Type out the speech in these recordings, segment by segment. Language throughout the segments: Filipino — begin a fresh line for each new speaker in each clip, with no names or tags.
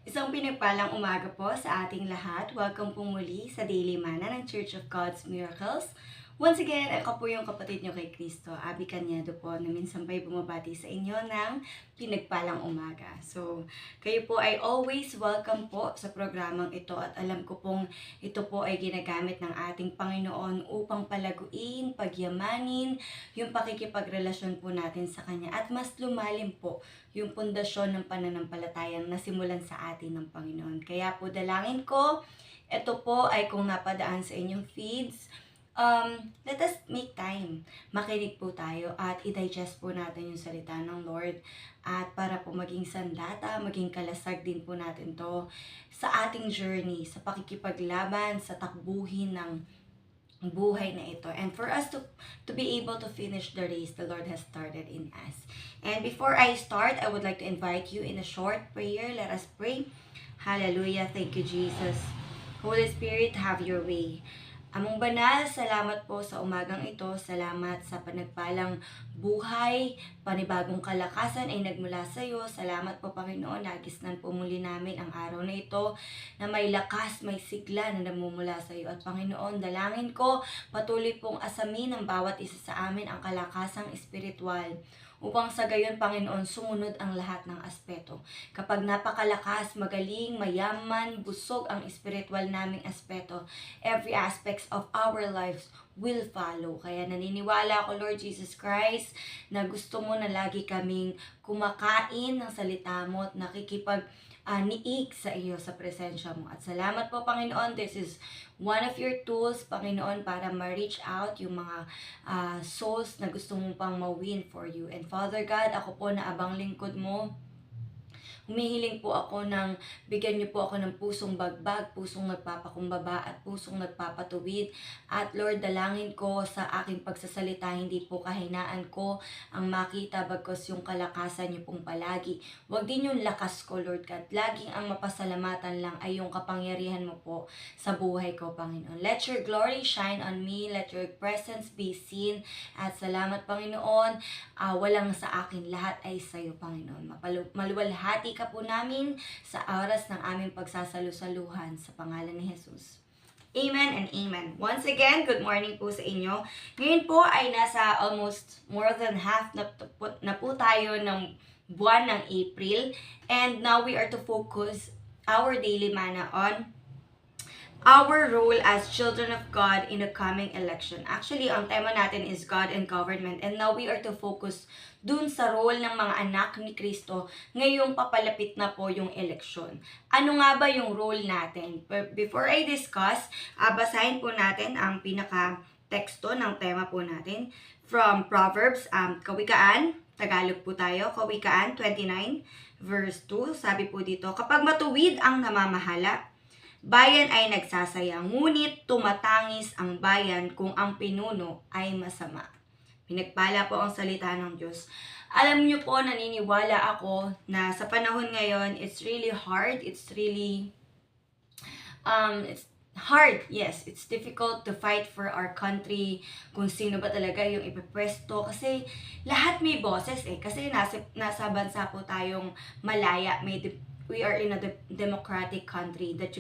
Isang pinagpalang umaga po sa ating lahat. Welcome po muli sa Daily Manna ng Church of God's Miracles. Once again, ako po yung kapatid nyo kay Cristo, Abby Cañedo po, na minsan pa'y bumabati sa inyo ng pinagpalang umaga. So, kayo po ay always welcome po sa programang ito at alam ko pong ito po ay ginagamit ng ating Panginoon upang palaguin, pagyamanin, yung pakikipagrelasyon po natin sa Kanya at mas lumalim po yung pundasyon ng pananampalatayang nasimulan sa atin ng Panginoon. Kaya po dalangin ko, ito po ay kung napadaan sa inyong feeds, let us make time. Makinig po tayo at i-digest po natin yung salita ng Lord. At para po maging sandata, maging kalasag din po natin to sa ating journey, sa pakikipaglaban, sa takbuhin ng buhay na ito. And for us to be able to finish the race the Lord has started in us. And before I start, I would like to invite you in a short prayer. Let us pray. Hallelujah. Thank you, Jesus. Holy Spirit, have your way. Among banal, salamat po sa umagang ito. Salamat sa panagpalang buhay, panibagong kalakasan ay nagmula sa iyo. Salamat po, Panginoon, nagisnan po muli namin ang araw na ito na may lakas, may sigla na namumula sa iyo. At Panginoon, dalangin ko, patuloy pong asamin ng bawat isa sa amin ang kalakasang espiritual upang sa gayon, Panginoon, sumunod ang lahat ng aspeto. Kapag napakalakas, magaling, mayaman, busog ang espiritual naming aspeto, every aspects of our lives will follow. Kaya naniniwala ako, Lord Jesus Christ, na gusto mo na lagi kaming kumakain ng salita mo at niig sa iyo sa presensya mo. At salamat po, Panginoon, this is one of your tools, Panginoon, para ma-reach out yung mga souls na gusto mong pang ma-win for you. And Father God, ako po na abang lingkod mo, humihiling po ako ng bigyan niyo po ako ng pusong bagbag, pusong nagpapakumbaba at pusong nagpapatuwid. At Lord, dalangin ko sa aking pagsasalita, hindi po kahinaan ko ang makita bagkus yung kalakasan niyo pong palagi. Huwag din yung lakas ko, Lord God. Laging ang mapasalamatan lang ay yung kapangyarihan mo po sa buhay ko, Panginoon. Let your glory shine on me. Let your presence be seen. At salamat, Panginoon. Walang sa akin. Lahat ay sa iyo, Panginoon. Maluwalhati ka po namin sa oras ng aming pagsasalusaluhan sa pangalan ni Jesus. Amen and amen. Once again, good morning po sa inyo. Ngayon po ay nasa almost more than half na po tayo ng buwan ng April. And now we are to focus our daily manna on our role as children of God in the coming election. Actually, ang tema natin is God and government. And now we are to focus dun sa role ng mga anak ni Kristo ngayong papalapit na po yung eleksyon. Ano nga ba yung role natin? Before I discuss, basahin po natin ang pinaka-teksto ng tema po natin from Proverbs, Kawikaan, Tagalog po tayo, Kawikaan 29 verse 2. Sabi po dito, kapag matuwid ang namamahala, bayan ay nagsasaya, ngunit tumatangis ang bayan kung ang pinuno ay masama. Pinagpala po ang salita ng Diyos. Alam niyo po, naniniwala ako na sa panahon ngayon, it's really hard. It's hard, yes. It's difficult to fight for our country, kung sino ba talaga yung ipipwesto. Kasi lahat may boses eh. Kasi nasa bansa po tayong malaya, we are in a democratic country that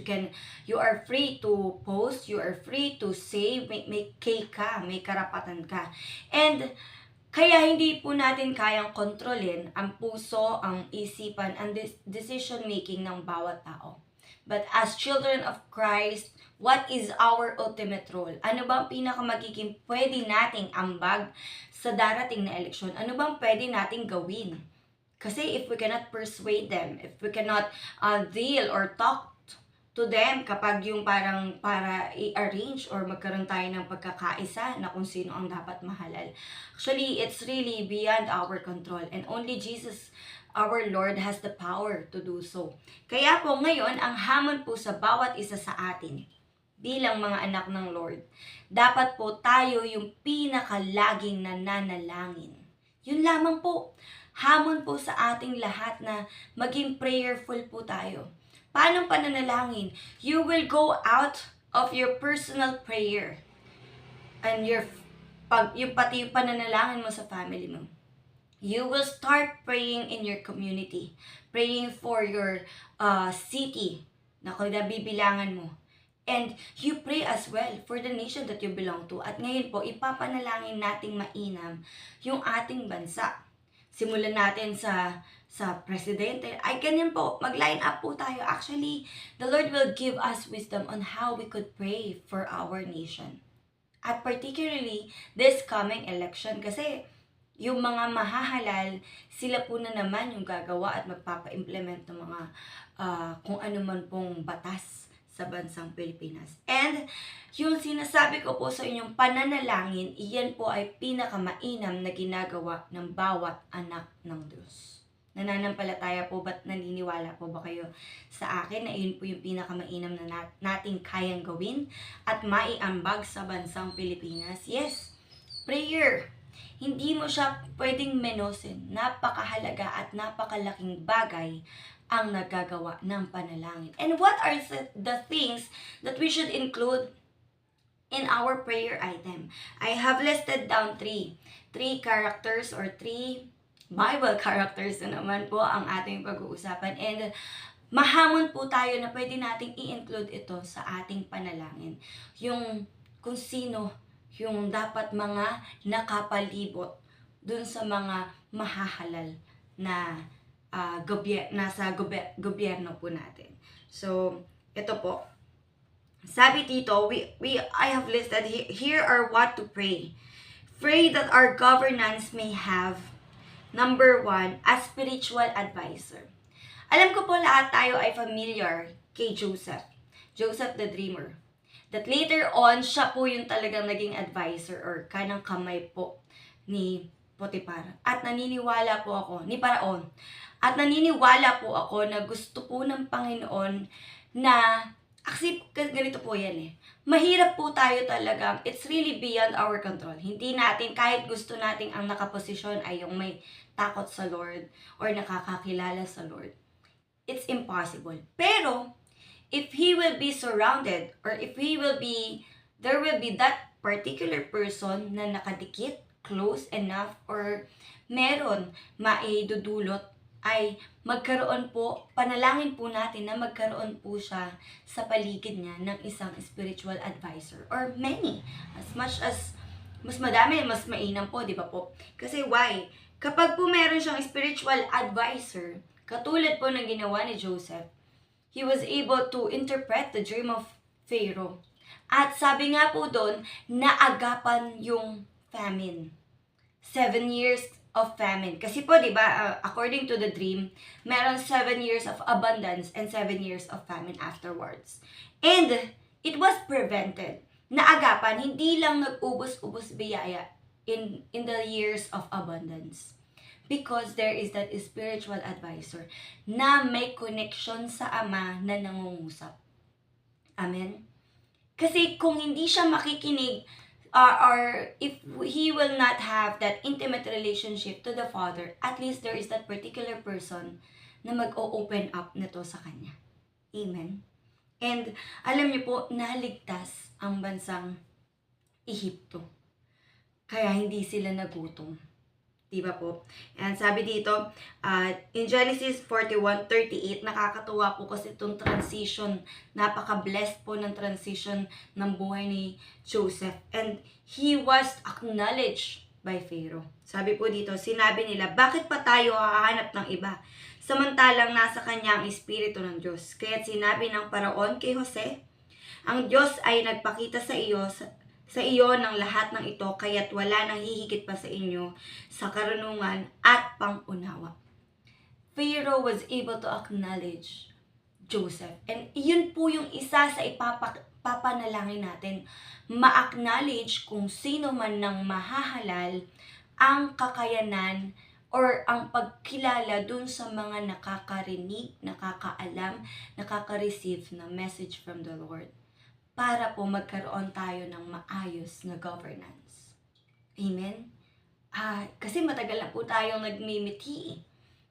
you are free to post, you are free to say, may cake ka, may karapatan ka. And kaya hindi po natin kayang kontrolin ang puso, ang isipan, ang decision making ng bawat tao. But as children of Christ, what is our ultimate role? Ano ba ang pinakamagiging pwede nating ambag sa darating na eleksyon? Ano bang pwede nating gawin? Kasi if we cannot persuade them, if we cannot deal or talk to them kapag yung parang para i-arrange or magkaroon tayo ng pagkakaisa na kung sino ang dapat mahalal. Actually, it's really beyond our control and only Jesus, our Lord, has the power to do so. Kaya po ngayon, ang hamon po sa bawat isa sa atin bilang mga anak ng Lord, dapat po tayo yung pinakalaging nananalangin. Yun lamang po. Hamon po sa ating lahat na maging prayerful po tayo. Paano pananalangin? You will go out of your personal prayer and yung pati yung pananalangin mo sa family mo. You will start praying in your community, praying for your city na kung nabibilangan mo. And you pray as well for the nation that you belong to. At ngayon po, ipapanalangin nating mainam yung ating bansa. Simulan natin sa presidente. Ay, ganyan po. Mag-line up po tayo. Actually, the Lord will give us wisdom on how we could pray for our nation. At particularly, this coming election. Kasi, yung mga mahahalal, sila po na naman yung gagawa at magpapa-implement ng mga kung ano man pong batas sa bansang Pilipinas. And yung sinasabi ko po sa inyong pananalangin, iyan po ay pinakamainam na ginagawa ng bawat anak ng Diyos. Nananampalataya po ba't naniniwala po ba kayo sa akin na iyon po yung pinakamainam na nating kayang gawin at maiambag sa bansang Pilipinas? Yes, prayer. Hindi mo siya pwedeng menosin. Napakahalaga at napakalaking bagay ang nagagawa ng panalangin. And what are the things that we should include in our prayer item? I have listed down three characters or three Bible characters na naman po ang ating pag-uusapan. And mahamon po tayo na pwede nating i-include ito sa ating panalangin. Yung kung sino yung dapat mga nakapalibot dun sa mga mahahalal na nasa gobyerno po natin. So, ito po. Sabi dito, I have listed here are what to pray. Pray that our governance may have, number 1, a spiritual advisor. Alam ko po lahat tayo ay familiar kay Joseph the Dreamer. That later on, siya po yung talagang naging advisor or kanang kamay po ni Potiphar. At naniniwala po ako, ni Paraon. At naniniwala po ako na gusto po ng Panginoon na, kasi ganito po yan eh. Mahirap po tayo talaga. It's really beyond our control. Hindi natin, kahit gusto nating ang nakaposisyon ay yung may takot sa Lord or nakakakilala sa Lord. It's impossible. Pero, if he will be surrounded or if there will be that particular person na nakadikit, close enough, or meron maidudulot, ay magkaroon po, panalangin po natin na magkaroon po siya sa paligid niya ng isang spiritual advisor or many. As much as mas madami, mas mainam po, di ba po? Kasi why? Kapag po meron siyang spiritual advisor, katulad po ng ginawa ni Joseph, he was able to interpret the dream of Pharaoh. At sabi nga po doon, naagapan yung famine. 7 years of famine. Kasi po, di ba, according to the dream, meron 7 years of abundance and 7 years of famine afterwards. And it was prevented. Naagapan, hindi lang nag-ubos-ubos biyaya in the years of abundance. Because there is that spiritual advisor na may connection sa Ama na nangungusap. Amen? Kasi kung hindi siya makikinig, or if he will not have that intimate relationship to the Father, at least there is that particular person na mag-o-open up nito sa kanya. Amen? And alam niyo po, naligtas ang bansang Ehipto. Kaya hindi sila nagutom. Diba po? And sabi dito, in Genesis 41:38, nakakatuwa po kasi itong transition, napaka-blessed po ng transition ng buhay ni Joseph. And he was acknowledged by Pharaoh. Sabi po dito, sinabi nila, bakit pa tayo hahanap ng iba? Samantalang nasa kanya ang Espiritu ng Diyos. Kaya sinabi ng Paraon kay Jose, ang Diyos ay nagpakita sa iyo ng lahat ng ito, kaya't wala nang hihigit pa sa inyo sa karunungan at pangunawa. Pharaoh was able to acknowledge Joseph. And yun po yung isa sa ipapanalangin natin. Ma-acknowledge kung sino man ng mahahalal ang kakayanan or ang pagkilala dun sa mga nakakarinig, nakakaalam, nakaka-receive na message from the Lord, para po magkaroon tayo ng maayos na governance. Amen? Kasi matagal na po tayong nagmimiti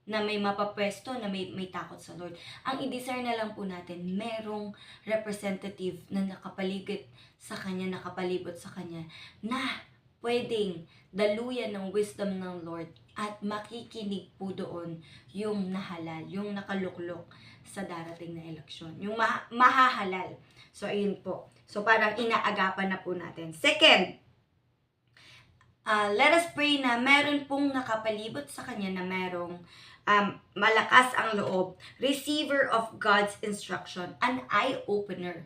na may mapapwesto, na may takot sa Lord. Ang i-desire na lang po natin, merong representative na nakapaligid sa Kanya, nakapalibot sa Kanya, na pwedeng daluyan ng wisdom ng Lord at makikinig po doon yung nahalal, yung nakaluklok sa darating na eleksyon, yung mahahalal. So, ayun po. So, parang inaagapan na po natin. Second, let us pray na meron pong nakapalibot sa kanya na merong malakas ang loob, receiver of God's instruction, an eye-opener.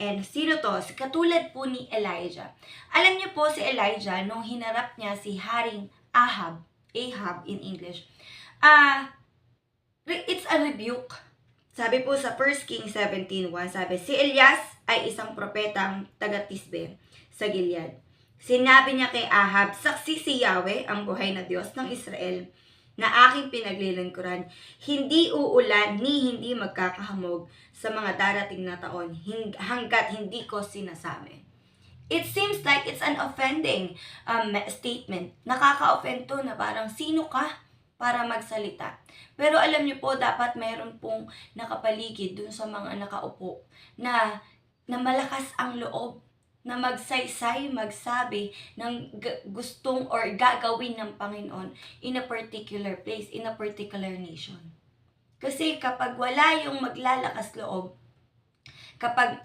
And sino to? Katulad po ni Elijah. Alam niyo po si Elijah, nung hinarap niya si Haring Ahab in English, it's a rebuke. Sabi po sa 1 Kings 17:1, sabi, si Elias ay isang propetang taga-Tisbe sa Gilead. Sinabi niya kay Ahab, saksi si Yahweh, ang buhay na Diyos ng Israel, na aking pinaglilingkuran, hindi uulan ni hindi magkakahamog sa mga darating na taon hanggat hindi ko sinasabi. It seems like it's an offending statement. Nakaka-offend to na parang sino ka para magsalita. Pero alam niyo po, dapat mayroon pong nakapaligid dun sa mga nakaupo na malakas ang loob na magsaysay, magsabi ng gustong or gagawin ng Panginoon in a particular place, in a particular nation. Kasi kapag wala yung maglalakas loob, kapag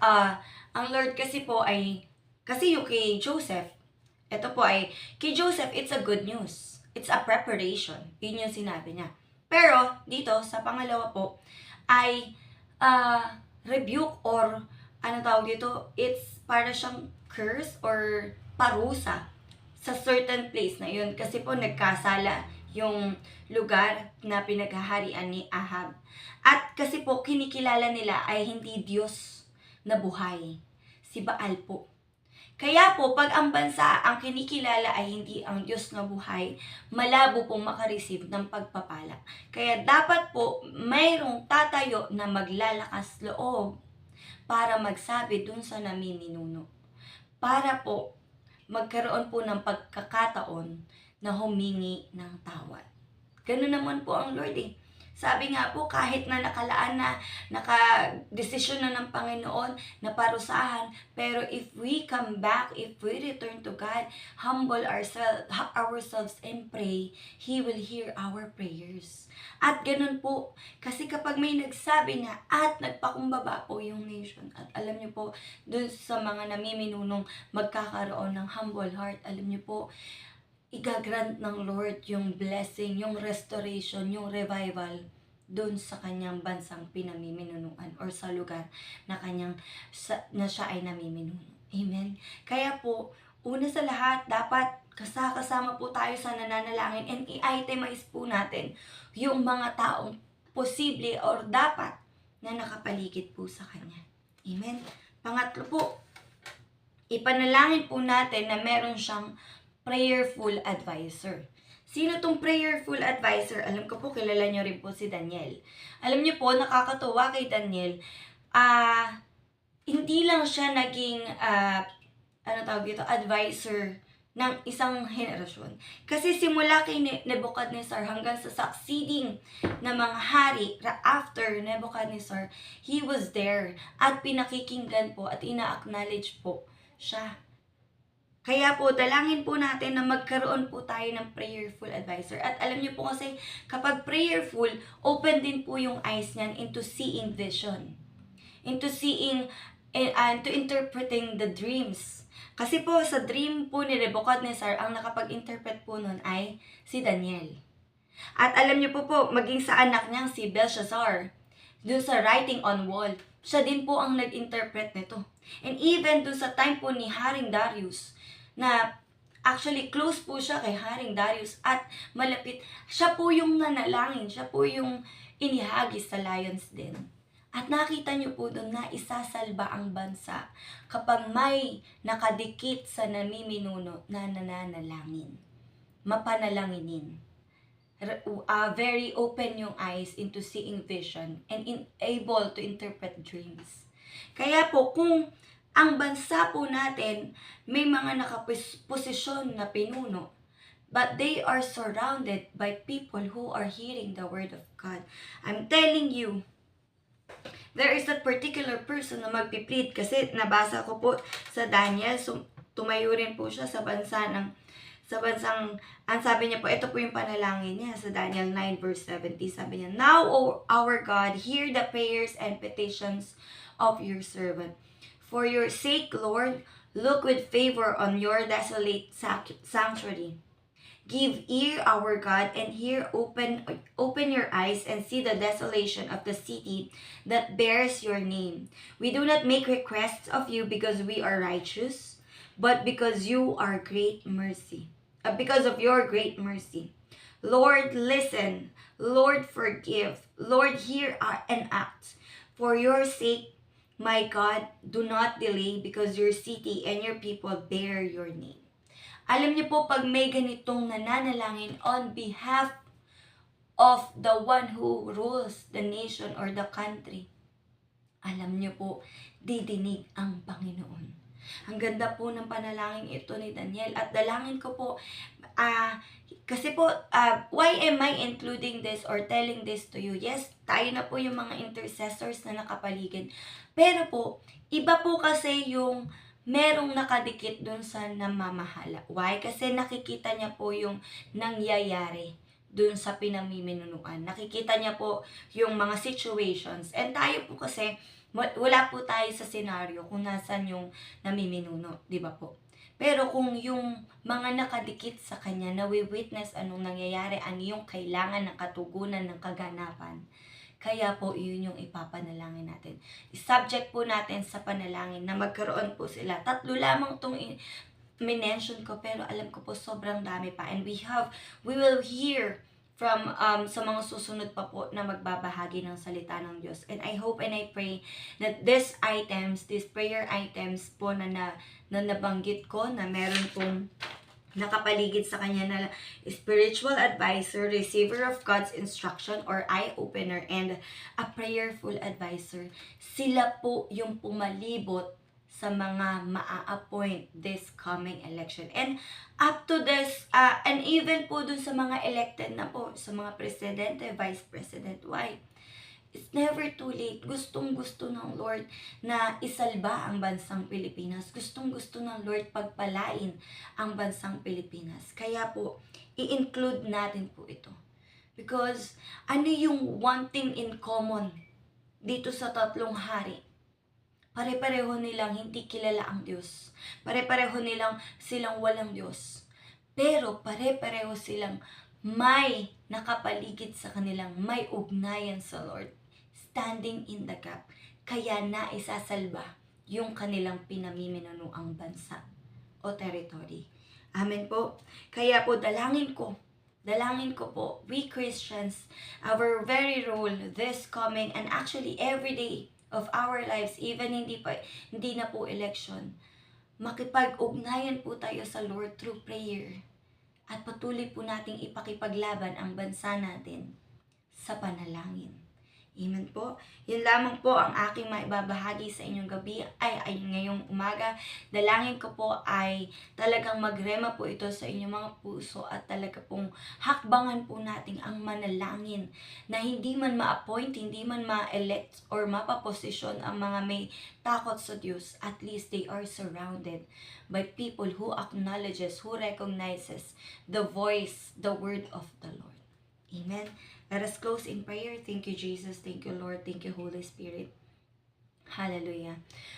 ang Lord kasi po ay, kasi yung kay Joseph, ito po ay, kay Joseph, it's a good news. It's a preparation. Yun yung sinabi niya. Pero, dito, sa pangalawa po, ay rebuke or, ano tawag dito, it's para siyang curse or parusa sa certain place na yun. Kasi po, nagkasala yung lugar na pinaghaharian ni Ahab. At kasi po, kinikilala nila ay hindi Diyos na buhay. Si Baal po. Kaya po, pag ang bansa ang kinikilala ay hindi ang Diyos na buhay, malabo pong makareceive ng pagpapala. Kaya dapat po, mayroong tatayo na maglalakas loob para magsabi dun sa namiminuno. Para po, magkaroon po ng pagkakataon na humingi ng tawad. Ganun naman po ang Lord eh. Sabi nga po, kahit na nakalaan na, nakadesisyon na ng Panginoon na parusahan, pero if we come back, if we return to God, humble ourselves and pray, He will hear our prayers. At ganun po, kasi kapag may nagsabi na at nagpakumbaba po yung nation, at alam niyo po, dun sa mga namiminunong magkakaroon ng humble heart, alam niyo po, igagrant ng Lord yung blessing, yung restoration, yung revival doon sa kanyang bansang pinamiminunuan or sa lugar na na siya ay namiminuno. Amen? Kaya po, una sa lahat, dapat kasama po tayo sa nananalangin and i-itemize po natin yung mga taong posible or dapat na nakapaligid po sa kanya. Amen? Pangatlo po, ipanalangin po natin na meron siyang prayerful advisor. Sino tong prayerful advisor? Alam ko po, kilala nyo rin po si Daniel. Alam nyo po, nakakatuwa kay Daniel, hindi lang siya naging, advisor ng isang henerasyon. Kasi simula kay Nebuchadnezzar hanggang sa succeeding na mga hari after Nebuchadnezzar, he was there at pinakikinggan po at ina-acknowledge po siya. Kaya po, dalangin po natin na magkaroon po tayo ng prayerful advisor. At alam niyo po kasi, kapag prayerful, open din po yung eyes niyan into seeing vision. Into seeing, to interpreting the dreams. Kasi po, sa dream po ni Nebuchadnezzar, ang nakapag-interpret po nun ay si Daniel. At alam niyo po, maging sa anak niyang si Belshazzar, dun sa writing on wall, siya din po ang nag-interpret nito. And even dun sa time po ni Haring Darius, na actually close po siya kay Haring Darius at malapit, siya po yung nanalangin, siya po yung inihagis sa lion's den. At nakita niyo po doon na isasalba ang bansa kapag may nakadikit sa namiminuno na nananalangin. Mapanalanginin. Very open yung eyes into seeing vision and able to interpret dreams. Kaya po, kung ang bansa po natin may mga nakaposisyon na pinuno, but they are surrounded by people who are hearing the word of God. I'm telling you, there is that particular person na magpiplead kasi nabasa ko po sa Daniel, so tumayo rin po siya sa bansa ng sa bansang, ang sabi niya po, ito po yung panalangin niya sa Daniel 9 verse 70, sabi niya, "Now, O our God, hear the prayers and petitions of your servant. For your sake, Lord, look with favor on your desolate sanctuary. Give ear, our God, and hear, open your eyes and see the desolation of the city that bears your name. We do not make requests of you because we are righteous, but because you are great mercy. Because of your great mercy. Lord, listen. Lord, forgive. Lord, hear and act. For your sake, my God, do not delay because your city and your people bear your name." Alam niyo po, pag may ganitong nananalangin on behalf of the one who rules the nation or the country, alam niyo po, didinig ang Panginoon. Ang ganda po ng panalangin ito ni Daniel. At dalangin ko po, kasi po, why am I including this or telling this to you? Yes, tayo na po yung mga intercessors na nakapaligid. Pero po, iba po kasi yung merong nakadikit dun sa namamahala. Why? Kasi nakikita niya po yung nangyayari dun sa pinamiminunuan. Nakikita niya po yung mga situations. And tayo po kasi, wala po tayo sa senaryo kung nasan yung namiminuno, di ba po? Pero kung yung mga nakadikit sa kanya, nawi-witness anong nangyayari, ano yung kailangan ng katugunan ng kaganapan, kaya po yun yung ipapanalangin natin. I-subject po natin sa panalangin na magkaroon po sila. 3 lamang itong minention ko, pero alam ko po sobrang dami pa. And we will hear from sa mga susunod pa po na magbabahagi ng salita ng Diyos. And I hope and I pray that these prayer items po na nabanggit ko, na meron pong nakapaligid sa kanya na spiritual advisor, receiver of God's instruction or eye-opener, and a prayerful advisor, sila po yung pumalibot sa mga maa-appoint this coming election. And up to this, and even po dun sa mga elected na po, sa mga presidente, vice president, why? It's never too late. Gustong-gusto ng Lord na isalba ang bansang Pilipinas. Gustong-gusto ng Lord pagpalain ang bansang Pilipinas. Kaya po, i-include natin po ito. Because ano yung one thing in common dito sa 3 hari? Pare-pareho nilang hindi kilala ang Diyos. Pare-pareho silang walang Diyos. Pero pare-pareho silang may nakapaligid sa kanilang may ugnayan sa Lord, standing in the gap, kaya naisasalba yung kanilang pinamiminunuang bansa o territory. Amen po. Kaya po dalangin ko po, we Christians, our very role this coming and actually every day of our lives, even hindi na po election, makipag-ugnayan po tayo sa Lord through prayer. At patuloy po nating ipakipaglaban ang bansa natin sa panalangin. Amen po. Yun lamang po ang aking maibabahagi sa inyong gabi ay ngayong umaga. Dalangin ko po ay talagang magrema po ito sa inyong mga puso at talaga pong hakbangan po natin ang manalangin na hindi man ma-appoint, hindi man ma-elect or mapaposisyon ang mga may takot sa Diyos. At least they are surrounded by people who acknowledges, who recognizes the voice, the word of the Lord. Amen. Let us close in prayer. Thank you, Jesus. Thank you, Lord. Thank you, Holy Spirit. Hallelujah.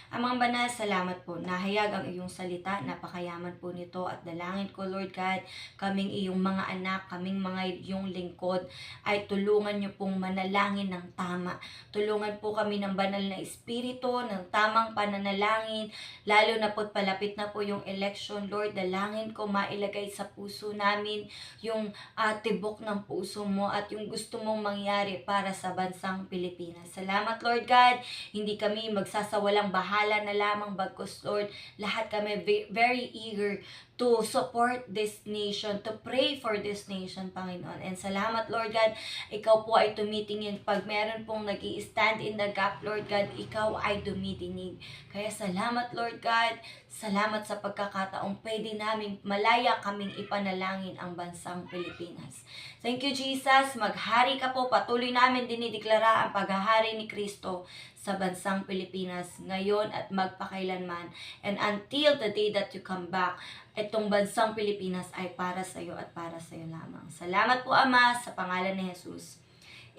Amang banal, salamat po. Nahayag ang iyong salita, napakayaman po nito at dalangin ko, Lord God, kaming iyong mga anak, kaming mga iyong lingkod, ay tulungan niyo pong manalangin ng tama. Tulungan po kami ng banal na espiritu, ng tamang pananalangin, lalo na po palapit na po yung election, Lord, dalangin ko mailagay sa puso namin yung tibok ng puso mo at yung gusto mong mangyari para sa bansang Pilipinas. Salamat, Lord God, hindi kami magsasawalang bahala na lamang, bagkus Lord, lahat kami very eager to support this nation, to pray for this nation, Panginoon. And salamat, Lord God, ikaw po ay tumitingin. Pag meron pong nag-i-stand in the gap, Lord God, ikaw ay dumidinig. Kaya salamat, Lord God, salamat sa pagkakataong pwede namin malaya kaming ipanalangin ang bansang Pilipinas. Thank you, Jesus. Maghari ka po. Patuloy namin dinideklara ang paghahari ni Kristo sa bansang Pilipinas ngayon at magpakailanman. And until the day that you come back, itong bansang Pilipinas ay para sa iyo at para sa iyo lamang. Salamat po Ama sa pangalan ni Jesus.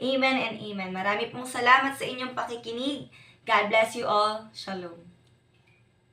Amen and amen. Marami pong salamat sa inyong pakikinig. God bless you all. Shalom.